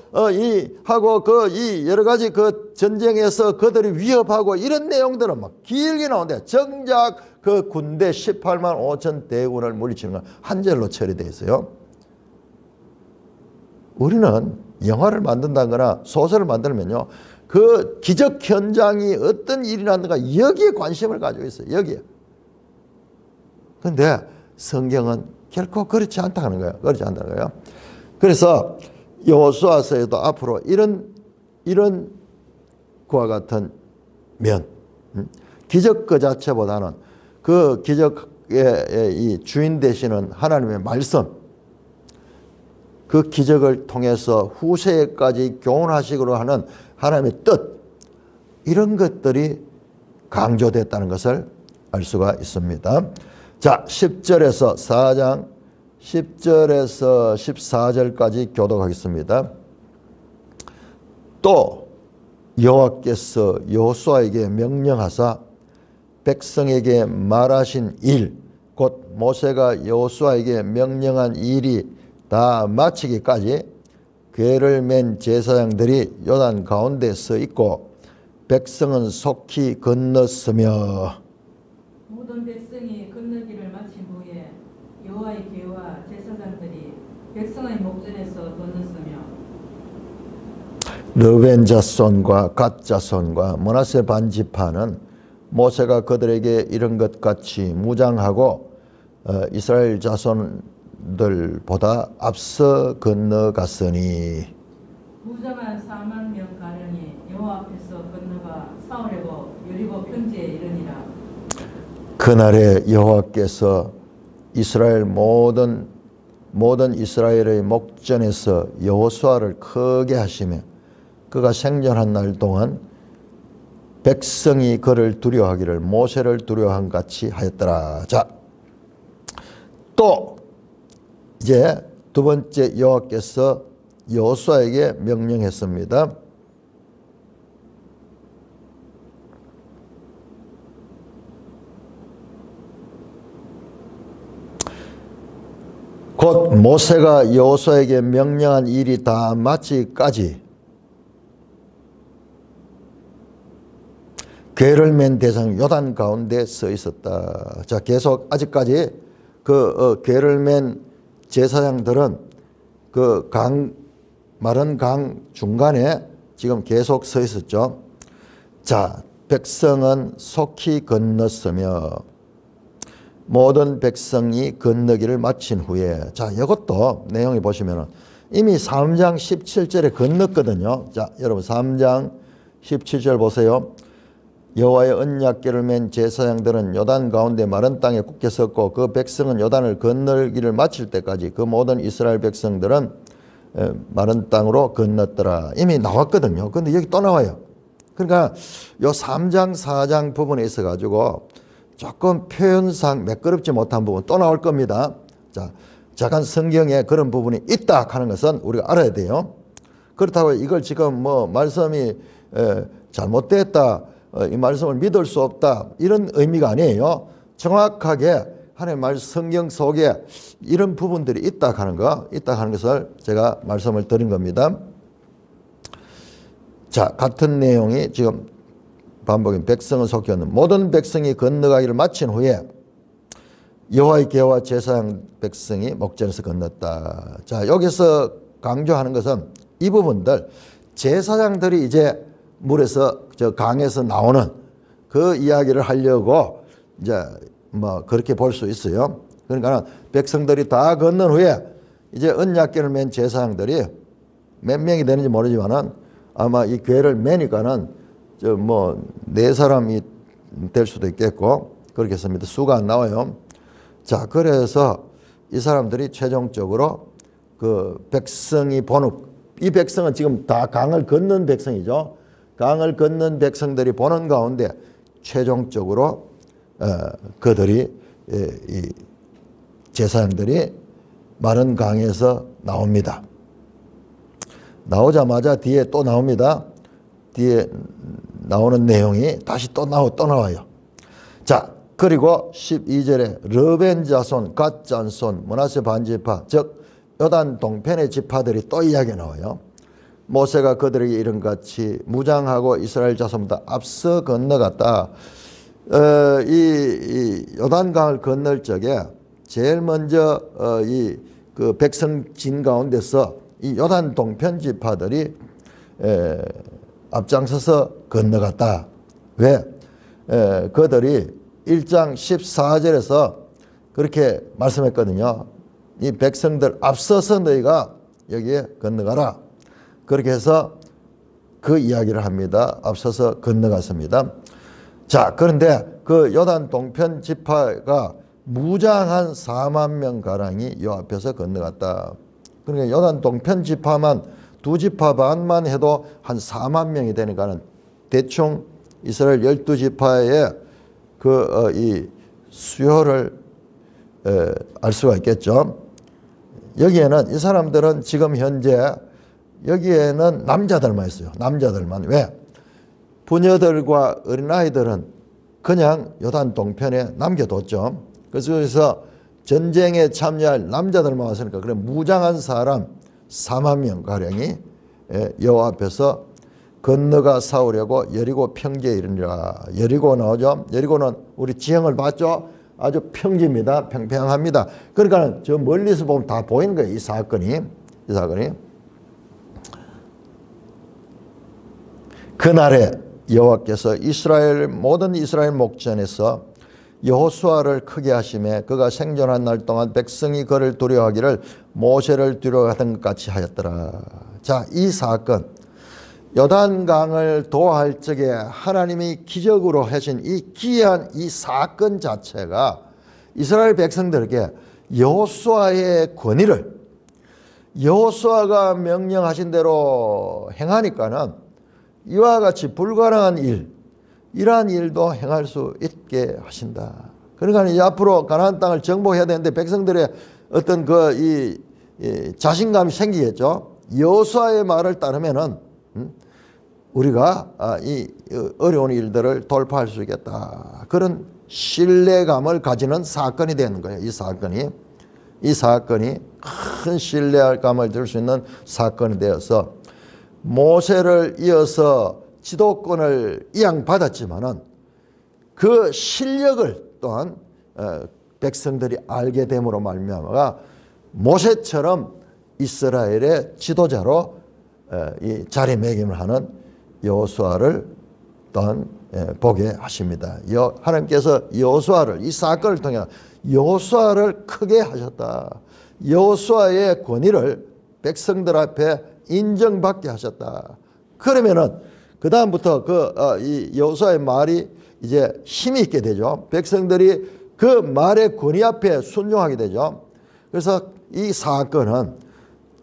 [SPEAKER 1] 하고 이 여러 가지 그 전쟁에서 그들이 위협하고 이런 내용들은 막 길게 나오는데 정작 그 군대 18만 5천 대군을 물리치는 건 한 절로 처리되어 있어요. 우리는 영화를 만든다거나 소설을 만들면요, 그 기적 현장이 어떤 일이 났는가 여기에 관심을 가지고 있어요. 여기에. 그런데 성경은 결코 그렇지 않다는 거예요. 그렇지 않다는 거예요. 그래서 여호수아서에도 앞으로 이런 그와 같은 면, 기적 그 자체보다는 그 기적의 이 주인 되시는 하나님의 말씀, 그 기적을 통해서 후세까지 교훈하시기로 하는 하나님의 뜻, 이런 것들이 강조됐다는 것을 알 수가 있습니다. 자, 10절에서 4장 10절에서 14절까지 교독하겠습니다. 또 여호와께서 여호수아에게 명령하사 백성에게 말하신 일, 곧 모세가 여호수아에게 명령한 일이 다 마치기까지 궤를 맨 제사장들이 요단 가운데 서 있고 백성은 속히 건넜으며
[SPEAKER 2] 모든 백성이 건너기를 마친 후에 여호와의 궤와 제사장들이 백성의 목전에서 건넜으며
[SPEAKER 1] 르벤 자손과 갓 자손과 므낫세 반지파는 모세가 그들에게 이런 것 같이 무장하고 이스라엘 자손들보다 앞서 건너갔으니
[SPEAKER 2] 무장한 4만 명 가량이 여호와 앞에서 건너가 사울에고 여리고 평지에 이르니라.
[SPEAKER 1] 그날에 여호와께서 이스라엘 모든 이스라엘의 목전에서 여호수아를 크게 하시며 그가 생존한 날 동안 백성이 그를 두려워하기를 모세를 두려워한 같이 하였더라. 자, 또 이제 두 번째 여호와께서 여호수아에게 명령했습니다. 곧 모세가 여호수아에게 명령한 일이 다 마치기까지 궤를 맨 대상 요단 가운데 서 있었다. 자, 계속 아직까지 그 궤를 맨 제사장들은 그 마른 강 중간에 지금 계속 서 있었죠. 자, 백성은 속히 건넜으며 모든 백성이 건너기를 마친 후에, 자, 이것도 내용이 보시면은 이미 3장 17절에 건넜거든요. 자, 여러분 3장 17절 보세요. 여호와의 언약궤를 맨 제사장들은 요단 가운데 마른 땅에 굳게 섰고 그 백성은 요단을 건너기를 마칠 때까지 그 모든 이스라엘 백성들은 마른 땅으로 건넜더라. 이미 나왔거든요. 근데 여기 또 나와요. 그러니까 요 3장 4장 부분에 있어 가지고 조금 표현상 매끄럽지 못한 부분 또 나올 겁니다. 자, 잠깐 성경에 그런 부분이 있다 하는 것은 우리가 알아야 돼요. 그렇다고 이걸 지금 뭐 말씀이 잘못됐다, 이 말씀을 믿을 수 없다, 이런 의미가 아니에요. 정확하게 하나님의 말씀 성경 속에 이런 부분들이 있다 하는 것을 제가 말씀을 드린 겁니다. 자, 같은 내용이 지금 반복인 백성은 속히 건너 모든 백성이 건너가기를 마친 후에 여호와의 궤와 제사장 백성이 목전에서 건넜다. 자, 여기서 강조하는 것은 이 부분들 제사장들이 이제 물에서 저 강에서 나오는 그 이야기를 하려고 이제 뭐 그렇게 볼 수 있어요. 그러니까 백성들이 다 건넌 후에 이제 언약궤를 맨 제사장들이 몇 명이 되는지 모르지만은 아마 이 궤를 매니까는 저 뭐 4사람이 될 수도 있겠고 그렇겠습니다. 수가 안 나와요. 자, 그래서 이 사람들이 최종적으로 그 백성이 보는, 이 백성은 지금 다 강을 건넌 백성이죠. 강을 건넌 백성들이 보는 가운데 최종적으로 그들이 이 제사장들이 마른 강에서 나옵니다. 나오자마자 뒤에 또 나옵니다. 뒤에 나오는 내용이 다시 또 나와요. 자, 그리고 12절에 르벤 자손, 갓 자손, 므낫세 반지파, 즉 요단 동편의 지파들이 또 이야기 나와요. 모세가 그들에게 이른같이 무장하고 이스라엘 자손보다 앞서 건너갔다. 이 요단강을 건널 적에 제일 먼저 이 그 백성 진 가운데서 이 요단 동편 지파들이 앞장서서 건너갔다. 왜? 그들이 1장 14절에서 그렇게 말씀했거든요. 이 백성들 앞서서 너희가 여기에 건너가라. 그렇게 해서 그 이야기를 합니다. 앞서서 건너갔습니다. 자, 그런데 그 요단 동편 지파가 무장한 4만 명 가량이 요 앞에서 건너갔다. 그러니까 요단 동편 지파만 2지파 반만 해도 한 4만 명이 되니까는 대충 이스라엘 12지파의 이 수요를 알 수가 있겠죠. 여기에는 이 사람들은 지금 현재 여기에는 남자들만 있어요. 남자들만. 왜? 부녀들과 어린아이들은 그냥 요단 동편에 남겨뒀죠. 그래서 전쟁에 참여할 남자들만 왔으니까 그래 무장한 사람 4만 명 가량이 여호와 앞에서 건너가 싸우려고 여리고 평지에 이르니라. 여리고 나오죠. 여리고는 우리 지형을 봤죠. 아주 평지입니다. 평평합니다. 그러니까 저 멀리서 보면 다 보이는 거예요. 이 사건이. 그날에 여호와께서 모든 이스라엘 목전에서 여호수아를 크게 하심에 그가 생존한 날 동안 백성이 그를 두려워하기를 모세를 두려워하던 것 같이 하였더라. 자, 이 사건 요단강을 도할 적에 하나님이 기적으로 하신 이 기이한 이 사건 자체가 이스라엘 백성들에게 여호수아의 권위를 여호수아가 명령하신 대로 행하니까는 이와 같이 불가능한 이러한 일도 행할 수 있게 하신다. 그러니까 이제 앞으로 가나안 땅을 정복해야 되는데 백성들의 어떤 이 자신감이 생기겠죠. 여호수아의 말을 따르면은 우리가 이 어려운 일들을 돌파할 수 있겠다. 그런 신뢰감을 가지는 사건이 되는 거예요. 이 사건이 큰 신뢰감을 줄 수 있는 사건이 되어서 모세를 이어서 지도권을 이양받았지만은 그 실력을 또한 백성들이 알게 됨으로 말미암아 모세처럼 이스라엘의 지도자로 이 자리매김을 하는 여호수아를 또한 보게 하십니다. 하나님께서 여호수아를 이 사건을 통해 여호수아를 크게 하셨다. 여호수아의 권위를 백성들 앞에 인정받게 하셨다. 그러면은 그 다음부터 이 여호수아의 말이 이제 힘이 있게 되죠. 백성들이 그 말의 권위 앞에 순종하게 되죠. 그래서 이 사건은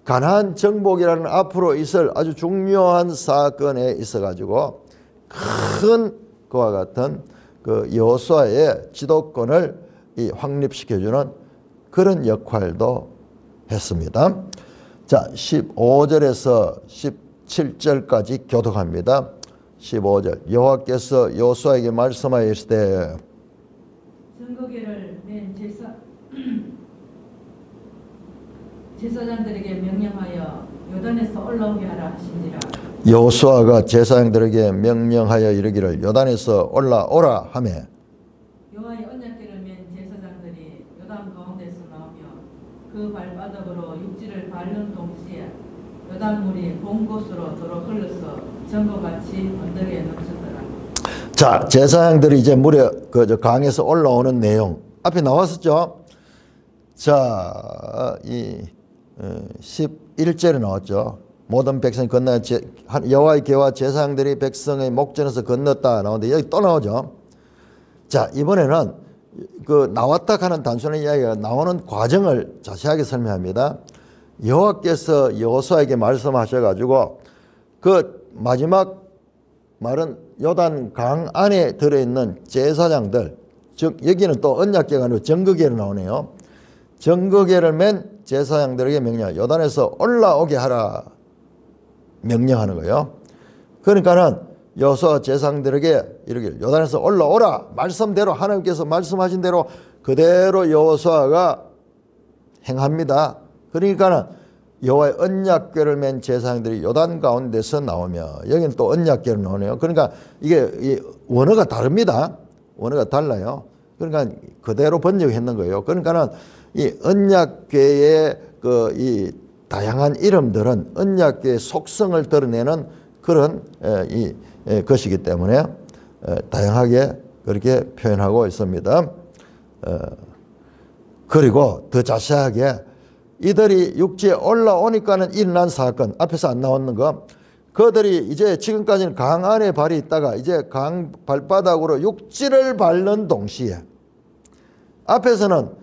[SPEAKER 1] 가나안 정복이라는 앞으로 있을 아주 중요한 사건에 있어가지고 큰 그와 같은 그 여호수아의 지도권을 확립시켜주는 그런 역할도 했습니다. 자, 15절에서 17절까지 교독합니다. 15절 여호와께서 여호수아에게 말씀하여 이르시되
[SPEAKER 2] 증거궤를 맨 제사장들에게 명령하여 요단에서 올라오게 하라 하신지라.
[SPEAKER 1] 여호수아가 제사장들에게 명령하여 이르기를 요단에서 올라오라 하매
[SPEAKER 2] 여호와의 언약궤를 맨 제사장들이 요단 가운데서 나오며 그 발바닥으로 육지를 밟는 동시에 요단물이 본 곳으로 도로 흘러서 전거같이 언덕에 넘쳤더라.
[SPEAKER 1] 자, 제사장들이 이제 물에 저 강에서 올라오는 내용 앞에 나왔었죠. 자, 이 11절에 나왔죠. 모든 백성이 건너야 여호와의 궤와 제사장들이 백성의 목전에서 건넜다 나오는데 여기 또 나오죠. 자, 이번에는 그 나왔다 하는 단순한 이야기가 나오는 과정을 자세하게 설명합니다. 여호와께서 여호수아에게 말씀하셔가지고 그 마지막 말은 요단 강 안에 들어있는 제사장들, 즉 여기는 또 언약궤가 아니고 증거궤로 나오네요. 증거궤를 맨 제사장들에게 명령, 요단에서 올라오게 하라 명령하는 거예요. 그러니까는 여호수아 제사장들에게 이렇게 요단에서 올라오라 말씀대로 하나님께서 말씀하신 대로 그대로 여호수아가 행합니다. 그러니까는 여호와의 언약궤를 맨 제사장들이 요단 가운데서 나오며 여기는 또 언약궤로 나오네요. 그러니까 이게 원어가 다릅니다. 원어가 달라요. 그러니까 그대로 번역했는 거예요. 그러니까는 이 언약궤의 이 다양한 이름들은 언약궤의 속성을 드러내는 그런 것이기 때문에 다양하게 그렇게 표현하고 있습니다. 그리고 더 자세하게 이들이 육지에 올라오니까는 일어난 사건, 앞에서 안 나왔는 거, 그들이 이제 지금까지는 강 안에 발이 있다가 이제 강 발바닥으로 육지를 밟는 동시에 앞에서는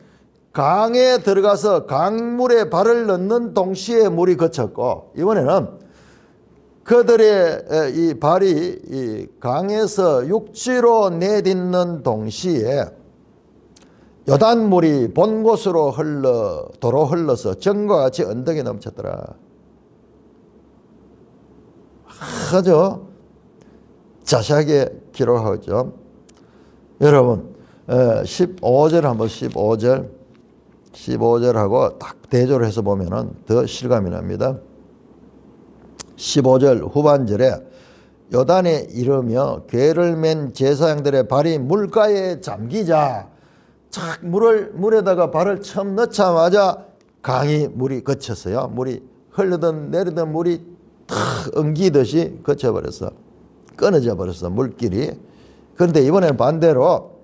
[SPEAKER 1] 강에 들어가서 강물에 발을 넣는 동시에 물이 거쳤고 이번에는 그들의 이 발이 이 강에서 육지로 내딛는 동시에 요단물이 본 곳으로 도로 흘러서 정과 같이 언덕에 넘쳤더라. 아주 자세하게 기록하죠. 여러분 15절 한번 15절하고 딱 대조를 해서 보면은 더 실감이 납니다. 15절 후반절에 요단에 이르며 궤를 맨 제사장들의 발이 물가에 잠기자 착 물에다가 발을 처음 넣자마자 강이 물이 거쳤어요. 물이 흘러든 내리던 물이 탁 엉기듯이 거쳐버렸어. 끊어져 버렸어, 물길이. 그런데 이번엔 반대로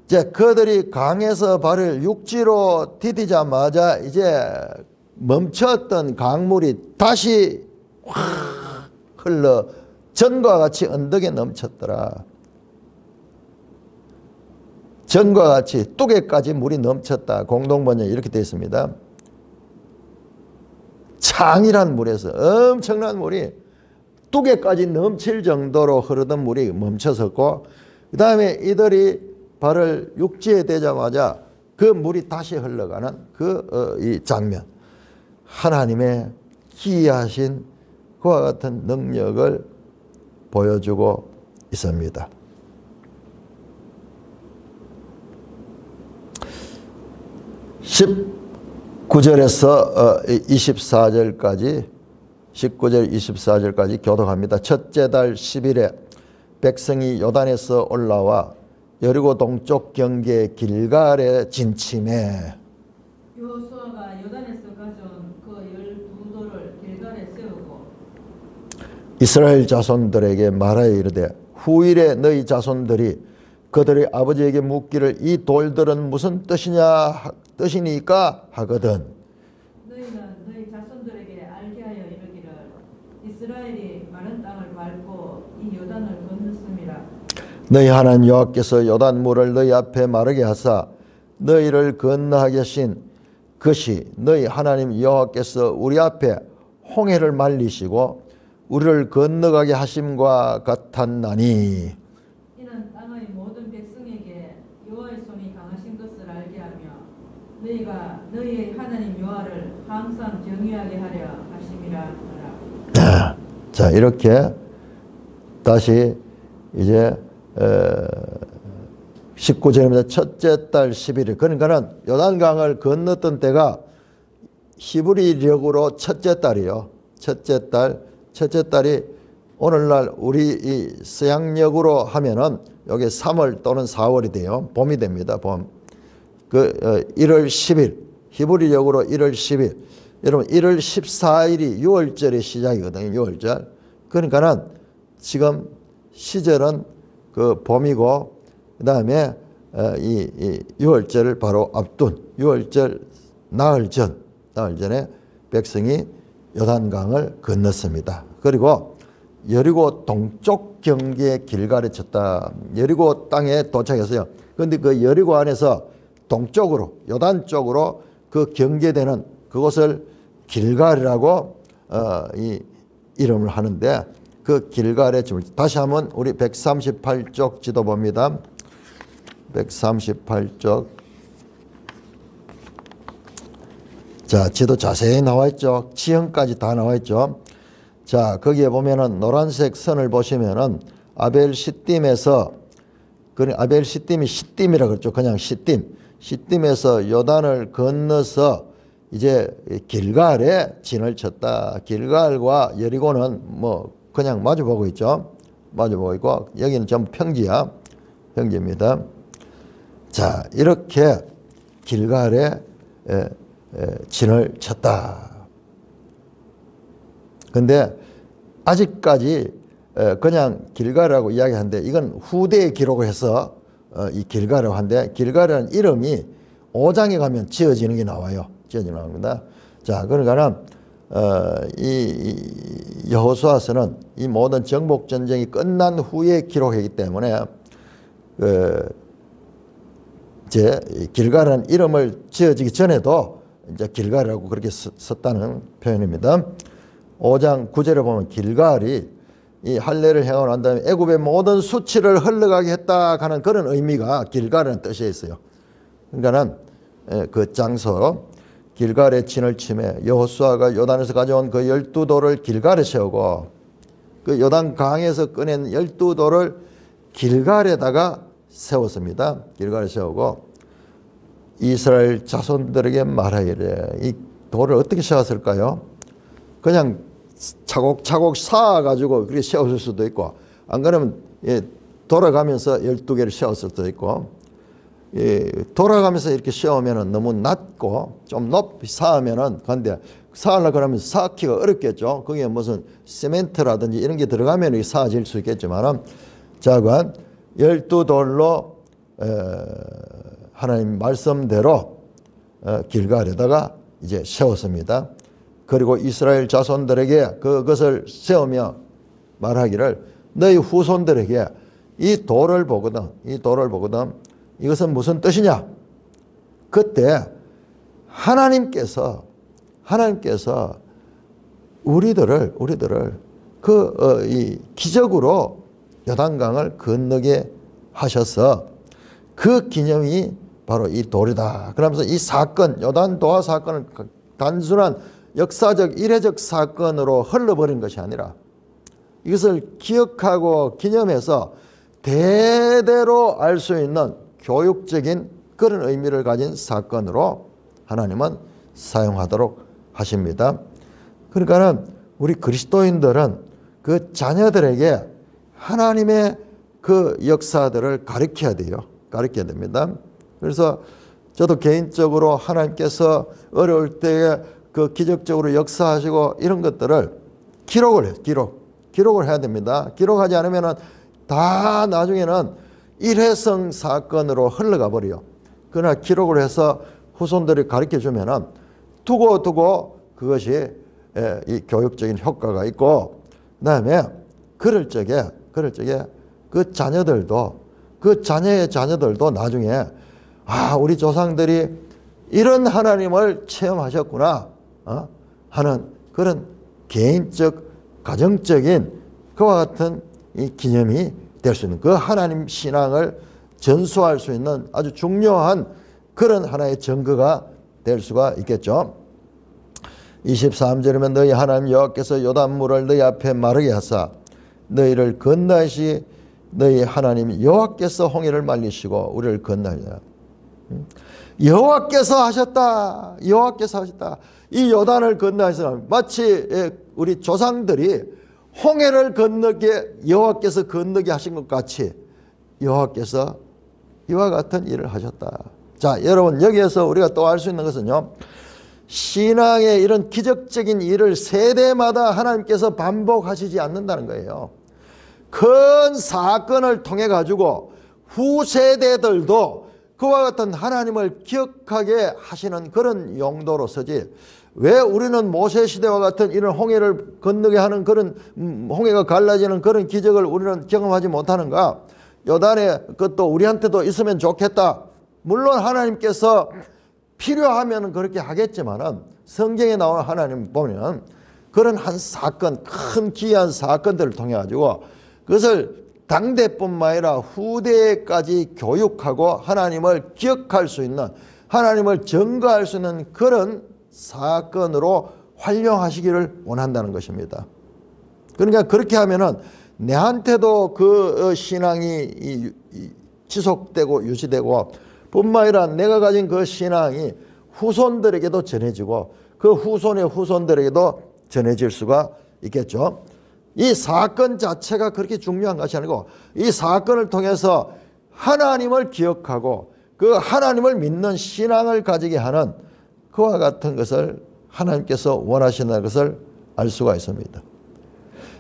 [SPEAKER 1] 이제 그들이 강에서 발을 육지로 디디자마자 이제 멈췄던 강물이 다시 확 흘러 전과 같이 언덕에 넘쳤더라. 전과 같이 뚜개까지 물이 넘쳤다. 공동번역 이렇게 되어 있습니다. 창이란 물에서 엄청난 물이 뚜개까지 넘칠 정도로 흐르던 물이 멈춰섰고, 그 다음에 이들이 발을 육지에 대자마자 그 물이 다시 흘러가는 이 장면. 하나님의 기이하신 그와 같은 능력을 보여주고 있습니다. 19절에서 24절까지 19절 24절까지 교독합니다. 첫째 달 10일에 백성이 요단에서 올라와 여리고 동쪽 경계 길갈에 진침해
[SPEAKER 2] 여호수아가 요단에서 가져온 그 12돌을 길갈에 세우고
[SPEAKER 1] 이스라엘 자손들에게 말하여 이르되 후일에 너희 자손들이 그들의 아버지에게 묻기를 이 돌들은 무슨 뜻이니까 하거든.
[SPEAKER 2] 너희는 너희 자손들에게 알게 하여 이르기를 이스라엘이 마른 땅을 밟고 이 요단을 건넜음이라.
[SPEAKER 1] 너희 하나님 여호와께서 요단물을 너희 앞에 마르게 하사 너희를 건너하게 하신 것이 너희 하나님 여호와께서 우리 앞에 홍해를 말리시고 우리를 건너가게 하심과 같았나니.
[SPEAKER 2] 이는 땅의 모든 백성에게 여호와의 손이 강하신 것을 알게 하며 너희가 너희의 하나님 여호와를 항상 정의하게 하려 하심이라 하라.
[SPEAKER 1] 자, 이렇게 다시 이제 19절입니다. 첫째 달 11일. 그러니까는 요단강을 건넜던 때가 히브리력으로 첫째 달이요. 첫째 달이 오늘날 우리 이 서양력으로 하면은 여기 3월 또는 4월이 돼요. 봄이 됩니다. 봄. 1월 10일. 히브리력으로 1월 10일. 여러분 1월 14일이 6월절의 시작이거든요. 6월절. 그러니까는 지금 시절은 그 봄이고 그다음에 이 6월절을 바로 앞둔 6월절 나흘 전에 백성이 요단강을 건넜습니다. 그리고 여리고 동쪽 경계 길갈에 쳤다. 여리고 땅에 도착했어요. 그런데 그 여리고 안에서 동쪽으로 요단 쪽으로 그 경계되는 그곳을 길갈이라고 이 이름을 하는데 그 길갈에 다시 한번 우리 138쪽 지도 봅니다. 138쪽. 자, 지도 자세히 나와 있죠. 지형까지 다 나와 있죠. 자, 거기에 보면은 노란색 선을 보시면은 아벨 시딤에서, 아벨 시딤이 시딤이라 그랬죠. 그냥 시딤에서 요단을 건너서 이제 길갈에 진을 쳤다. 길갈과 여리고는 뭐 그냥 마주보고 있죠. 마주보고 있고 여기는 전부 평지입니다. 자, 이렇게 길갈에 진을 쳤다. 근데 아직까지 그냥 길갈이라고 이야기하는데 이건 후대에 기록을 해서 이 길갈이라고 하는데 길갈이라는 이름이 5장에 가면 지어지는 게 나와요. 지어지는 겁니다. 자, 그러니까는 이 여호수아서는 이 모든 정복 전쟁이 끝난 후에 기록하기 때문에 이제 길갈이라는 이름을 지어지기 전에도 이제 길갈이라고 그렇게 썼다는 표현입니다. 5장 9절에 보면 길갈이 이 할례를 행하고 난 다음에 애굽의 모든 수치를 흘러가게 했다 하는 그런 의미가 길갈이라는 뜻에 있어요. 그러니까는 그 장소 길갈의 진을 치매 여호수아가 요단에서 가져온 그 12돌을 길갈에 세우고 그 요단 강에서 꺼낸 12돌을 길갈에다가 세웠습니다. 길갈에 세우고 이스라엘 자손들에게 말하기를 이 돌을 어떻게 세웠을까요? 그냥 차곡차곡 쌓아가지고 그렇게 세웠을 수도 있고 안 그러면 돌아가면서 12개를 세웠을 수도 있고 돌아가면서 이렇게 세우면 너무 낮고 좀 높이 쌓으면은 근데 쌓으려고 그러면 쌓기가 어렵겠죠. 거기에 무슨 시멘트라든지 이런 게 들어가면 쌓아질 수 있겠지만 자관 12돌로 하나님 말씀대로 길갈에다가 이제 세웠습니다. 그리고 이스라엘 자손들에게 그것을 세우며 말하기를 너희 후손들에게 이 돌을 보거든 이것은 무슨 뜻이냐? 그때 하나님께서 우리들을 이 기적으로 요단강을 건너게 하셔서 그 기념이 바로 이 돌이다. 그러면서 이 사건, 요단 도하 사건은 단순한 역사적 이례적 사건으로 흘러버린 것이 아니라 이것을 기억하고 기념해서 대대로 알 수 있는 교육적인 그런 의미를 가진 사건으로 하나님은 사용하도록 하십니다. 그러니까는 우리 그리스도인들은 그 자녀들에게 하나님의 그 역사들을 가르쳐야 돼요. 가르쳐야 됩니다. 그래서 저도 개인적으로 하나님께서 어려울 때에 그 기적적으로 역사하시고 이런 것들을 기록을 해요. 기록을 해야 됩니다. 기록하지 않으면은 다 나중에는 일회성 사건으로 흘러가 버려요. 그러나 기록을 해서 후손들이 가르쳐 주면은 두고 그것이 이 교육적인 효과가 있고 그다음에 그럴 적에 그 자녀들도 그 자녀의 자녀들도 나중에 우리 조상들이 이런 하나님을 체험하셨구나 하는 그런 개인적 가정적인 그와 같은 이 기념이 될 수 있는 그 하나님 신앙을 전수할 수 있는 아주 중요한 그런 하나의 증거가 될 수가 있겠죠. 23절이면 너희 하나님 여호와께서 요단물을 너희 앞에 마르게 하사 너희를 건너시 너희 하나님 여호와께서 홍해를 말리시고 우리를 건너냐. 여호와께서 하셨다. 이 요단을 건너서 마치 우리 조상들이 홍해를 건너게 여호와께서 건너게 하신 것 같이 여호와께서 이와 같은 일을 하셨다. 자, 여러분 여기에서 우리가 또 알 수 있는 것은요. 신앙의 이런 기적적인 일을 세대마다 하나님께서 반복하시지 않는다는 거예요. 큰 사건을 통해 가지고 후세대들도 그와 같은 하나님을 기억하게 하시는 그런 용도로 쓰지 왜 우리는 모세시대와 같은 이런 홍해를 건너게 하는 그런 홍해가 갈라지는 그런 기적을 우리는 경험하지 못하는가? 요단에 그것도 우리한테도 있으면 좋겠다. 물론 하나님께서 필요하면 그렇게 하겠지만은 성경에 나오는 하나님 보면 그런 한 사건, 큰 기이한 사건들을 통해 가지고 그것을 당대뿐만 아니라 후대까지 교육하고 하나님을 기억할 수 있는 하나님을 증거할 수 있는 그런 사건으로 활용하시기를 원한다는 것입니다. 그러니까 그렇게 하면은 내한테도 그 신앙이 지속되고 유지되고 뿐만 아니라 내가 가진 그 신앙이 후손들에게도 전해지고 그 후손의 후손들에게도 전해질 수가 있겠죠. 이 사건 자체가 그렇게 중요한 것이 아니고 이 사건을 통해서 하나님을 기억하고 그 하나님을 믿는 신앙을 가지게 하는 그와 같은 것을 하나님께서 원하시는 것을 알 수가 있습니다.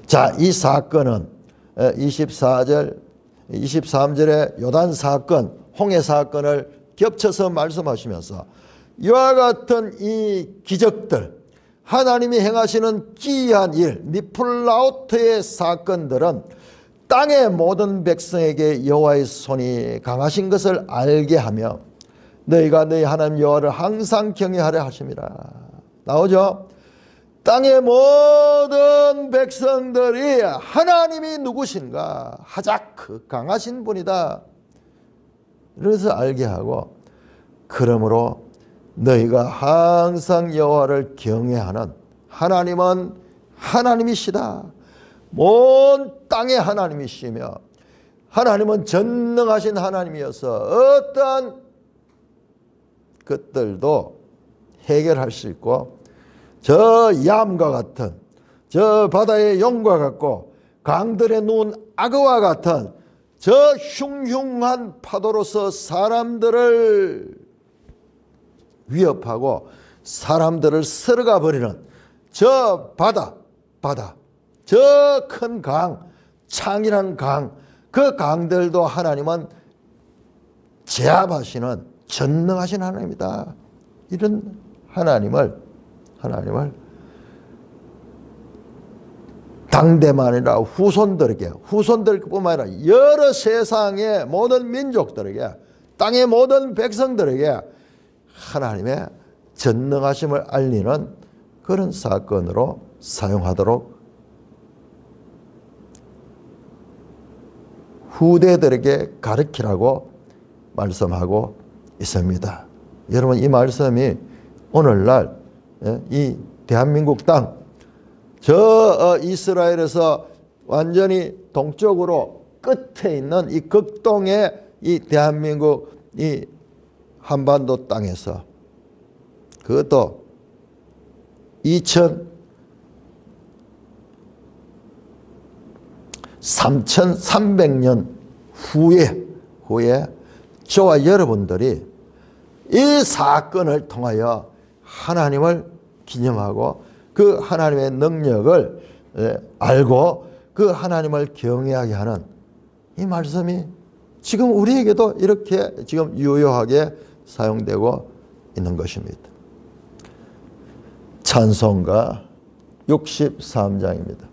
[SPEAKER 1] 자, 이 사건은 23절의 요단 사건, 홍해 사건을 겹쳐서 말씀하시면서 이와 같은 이 기적들, 하나님이 행하시는 기이한 일, 니플라우트의 사건들은 땅의 모든 백성에게 여호와의 손이 강하신 것을 알게 하며 너희가 너희 하나님 여호와를 항상 경외하려 하심이라. 나오죠? 땅의 모든 백성들이 하나님이 누구신가? 하작 강하신 분이다. 그래서 알게 하고 그러므로 너희가 항상 여호와를 경외하는 하나님은 하나님이시다. 온 땅의 하나님이시며 하나님은 전능하신 하나님이어서 어떠한 것들도 해결할 수 있고 저 야암과 같은 저 바다의 용과 같고 강들의 누운 악어와 같은 저 흉흉한 파도로서 사람들을 위협하고 사람들을 쓸어가 버리는 저 바다 저 큰 강 창이란 강 그 강들도 하나님은 제압하시는 전능하신 하나님이다. 이런 하나님을 당대만 아니라 후손들뿐만 아니라 여러 세상의 모든 민족들에게 땅의 모든 백성들에게 하나님의 전능하심을 알리는 그런 사건으로 사용하도록 후대들에게 가르치라고 말씀하고 있습니다. 여러분 이 말씀이 오늘날 이 대한민국 땅 저 이스라엘에서 완전히 동쪽으로 끝에 있는 이 극동의 이 대한민국 이 한반도 땅에서 그것도 3300년 후에 저와 여러분들이 이 사건을 통하여 하나님을 기념하고 그 하나님의 능력을 알고 그 하나님을 경외하게 하는 이 말씀이 지금 우리에게도 이렇게 지금 유효하게 사용되고 있는 것입니다. 찬송가 63장입니다.